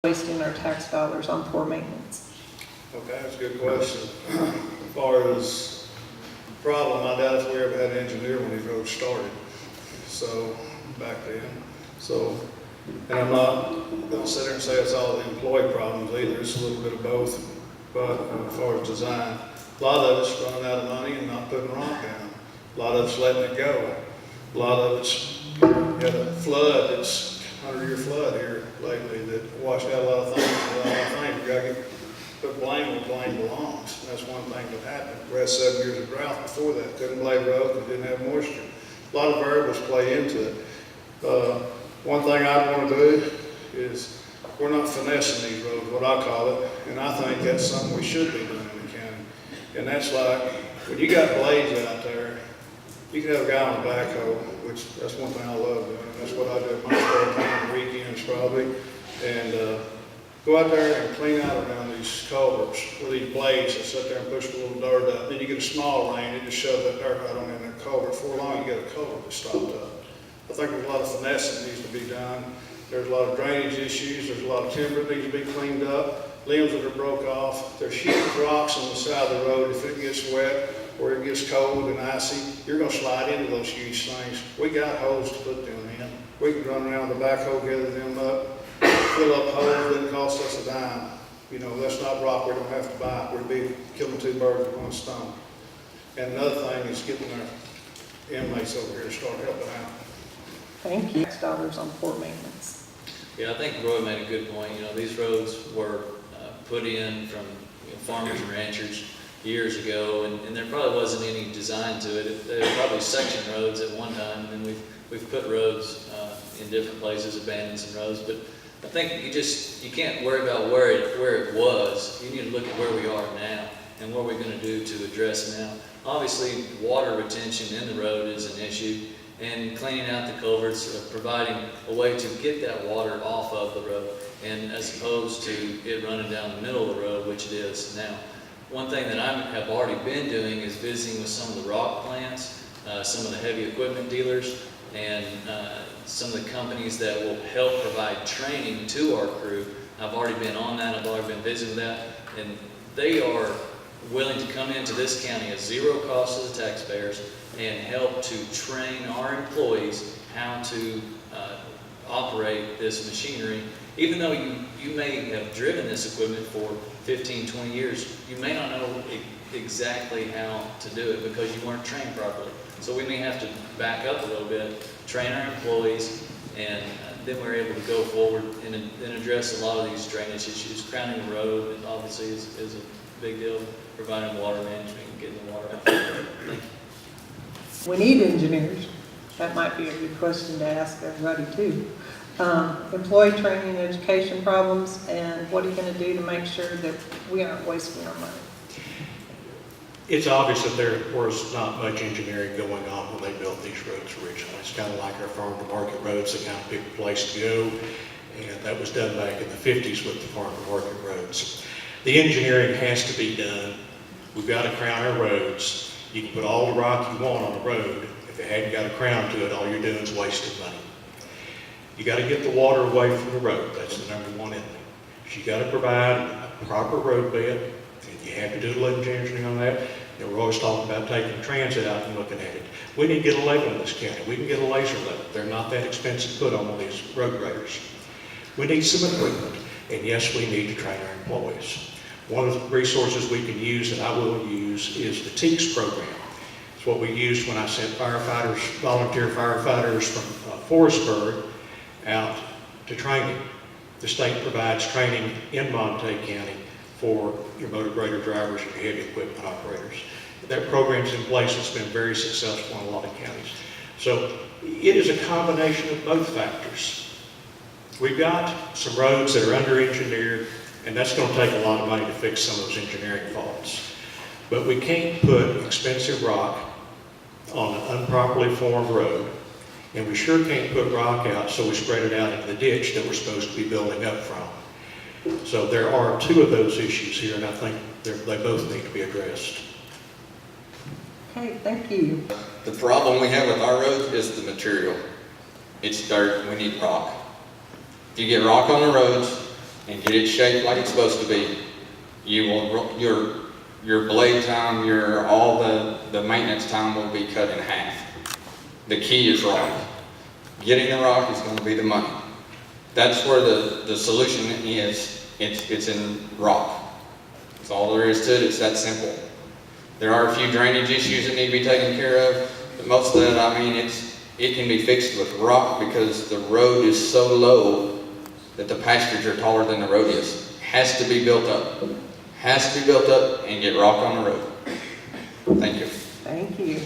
wasting our tax dollars on poor maintenance? Okay, that's a good question. As far as problem, I doubt if we ever had an engineer when these roads started. So, back then. So, and I'm not going to sit there and say it's all the employee problems either. It's a little bit of both. But as far as design, a lot of it's running out of money and not putting rock down. A lot of it's letting it go. A lot of it's, you had a flood, it's 100-year flood here lately that washed out a lot of things. You got to put blame where blame belongs. That's one thing that happened. We had 7 years of drought before that. Couldn't blame roads because didn't have moisture. A lot of variables play into it. One thing I want to do is we're not finessing these roads, what I call it, and I think that's something we should be doing in the county. And that's like, when you got blades out there, you can have a guy on a backhoe, which that's one thing I love doing. That's what I do at my spare time, weekends probably. And go out there and clean out around these culverts with these blades that sit there and push a little dirt up. Then you get a small rain, it just shoves that dirt right on in that culvert. Before long, you get a culvert that's stopped up. I think there's a lot of finesse that needs to be done. There's a lot of drainage issues. There's a lot of timber that needs to be cleaned up. Limbs that are broke off. There's huge rocks on the side of the road. If it gets wet or it gets cold and icy, you're going to slide into those huge things. We got holes to put them in. We can run around with the backhoe, gather them up, fill up holes. It doesn't cost us a dime. You know, that's not rock we don't have to buy. We'd be killing 2 birds with 1 stone. And another thing is getting our inmates over here to start helping out. Thank you. Tax dollars on poor maintenance. Yeah, I think Roy made a good point. You know, these roads were put in from farmers and ranchers years ago, and there probably wasn't any design to it. They were probably section roads at one time, and then we've put roads in different places, abandoned some roads. But I think you can't worry about where it was. You need to look at where we are now and what we're going to do to address now. Obviously, water retention in the road is an issue. And cleaning out the culverts, providing a way to get that water off of the road, and as opposed to it running down the middle of the road, which it is now. One thing that I have already been doing is visiting with some of the rock plants, some of the heavy equipment dealers, and some of the companies that will help provide training to our crew. I've already been on that, I've already been visiting that, and they are willing to come into this county at zero cost to the taxpayers and help to train our employees how to operate this machinery. Even though you may have driven this equipment for 15, 20 years, you may not know exactly how to do it because you weren't trained properly. So we may have to back up a little bit, train our employees, and then we're able to go forward and address a lot of these drainage issues. Crowning the road obviously is a big deal, providing water management and getting the water out the road. Thank you. We need engineers. That might be a good question to ask everybody too. Employee training and education problems, and what are you going to do to make sure that we aren't wasting our money? It's obvious that there was not much engineering going on when they built these roads originally. It's kind of like our farm to market roads, they kind of picked a place to go, and that was done back in the 50s with the farm to market roads. The engineering has to be done. We've got to crown our roads. You can put all the rock you want on the road. If it hadn't got a crown to it, all you're doing is wasting money. You got to get the water away from the road. That's the #1 element. You got to provide a proper road bed, and you have to do a little engineering on that. You know, we're always talking about taking transit out and looking at it. We need to get a level in this county. We can get a laser level. They're not that expensive to put on one of these road graders. We need some equipment, and yes, we need to train our employees. One of the resources we can use, and I will use, is the TEACS program. It's what we used when I sent firefighters, volunteer firefighters from Forestburg out to training. The state provides training in Montague County for your motor grader drivers and your heavy equipment operators. That program's in place. It's been very successful in a lot of counties. So it is a combination of both factors. We've got some roads that are under-engineered, and that's going to take a lot of money to fix some of those engineering faults. But we can't put expensive rock on an improperly formed road, and we sure can't put rock out so we spread it out into the ditch that we're supposed to be building up from. So there are 2 of those issues here, and I think they both need to be addressed. Okay, thank you. The problem we have with our roads is the material. It's dirt, we need rock. If you get rock on the roads, and get it shaped like it's supposed to be, you will, your blade time, all the maintenance time will be cut in half. The key is rock. Getting the rock is gonna be the money. That's where the solution is. It's in rock. That's all there is to it. It's that simple. There are a few drainage issues that need to be taken care of, but most of that, I mean, it can be fixed with rock because the road is so low that the pastures are taller than the road is. Has to be built up. Has to be built up and get rock on the road. Thank you. Thank you.